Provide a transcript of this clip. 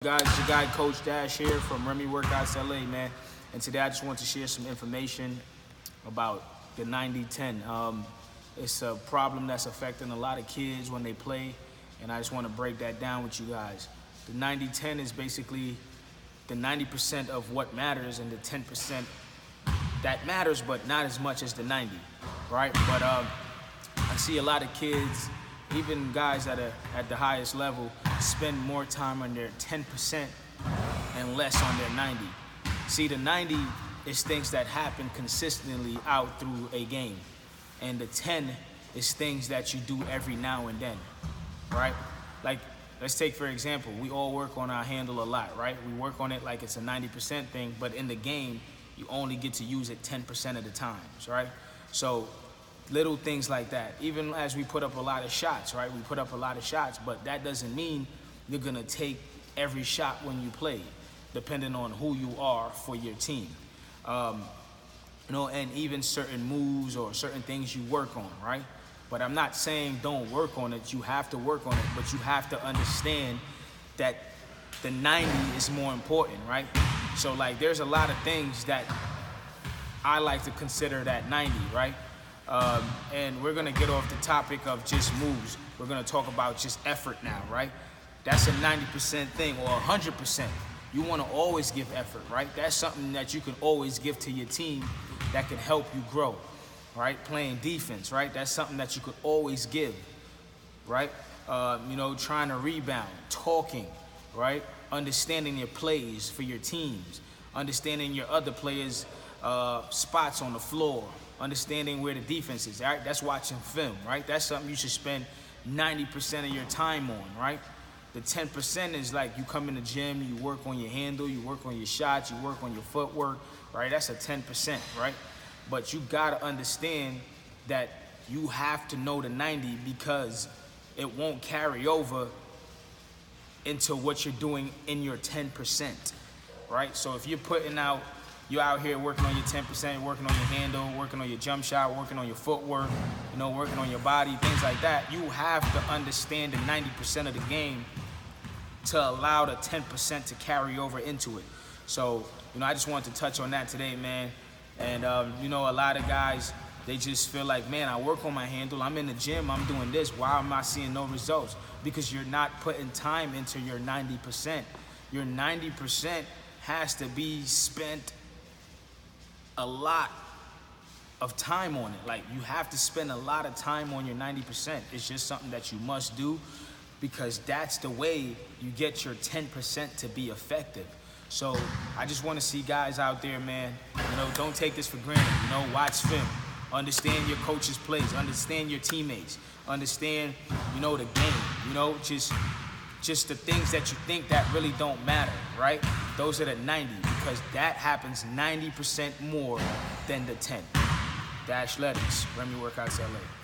Guys, it's your guy Coach Dash here from Remy Workouts LA, man. And today I just want to share some information about the 90-10. It's a problem that's affecting a lot of kids when they play, and I just want to break that down with you guys. The 90-10 is basically the 90% of what matters and the 10% that matters, but not as much as the 90, right? But I see a lot of kids, even guys that are at the highest level, spend more time on their 10% and less on their 90. See, the 90 is things that happen consistently out through a game. And the 10 is things that you do every now and then, right? Like, let's take, for example, we all work on our handle a lot, right? We work on it like it's a 90% thing, but in the game, you only get to use it 10% of the times, right? So little things like that. Even as we put up a lot of shots, right? We put up a lot of shots, but that doesn't mean you're gonna take every shot when you play, depending on who you are for your team. And even certain moves or certain things you work on, right? But I'm not saying don't work on it. You have to work on it, but you have to understand that the 90 is more important, right? So like, there's a lot of things that I like to consider that 90, right? And we're gonna get off the topic of just moves. We're gonna talk about just effort now, right? That's a 90% thing, or 100%. You wanna always give effort, right? That's something that you can always give to your team that can help you grow, right? Playing defense, right? That's something that you could always give, right? Trying to rebound, talking, right? Understanding your plays for your teams, understanding your other players' spots on the floor, understanding where the defense is, right? That's watching film, right? That's something you should spend 90% of your time on, right? The 10% is like you come in the gym, you work on your handle, you work on your shots, you work on your footwork, right? That's a 10%, right? But you gotta understand that you have to know the 90 because it won't carry over into what you're doing in your 10%, right? So if you're out here working on your 10%, working on your handle, working on your jump shot, working on your footwork, working on your body, things like that. You have to understand the 90% of the game to allow the 10% to carry over into it. So, I just wanted to touch on that today, man. And, a lot of guys, they just feel like, man, I work on my handle, I'm in the gym, I'm doing this. Why am I seeing no results? Because you're not putting time into your 90%. Your 90% has to be spent a lot of time on it. Like, you have to spend a lot of time on your 90%. It's just something that you must do because that's the way you get your 10% to be effective. So I just want to see guys out there, man, don't take this for granted. Watch film, understand your coach's plays, understand your teammates, understand, the game, just the things that you think that really don't matter, right? Those are the 90, because that happens 90% more than the 10. Dashletics, Remy Workouts LA.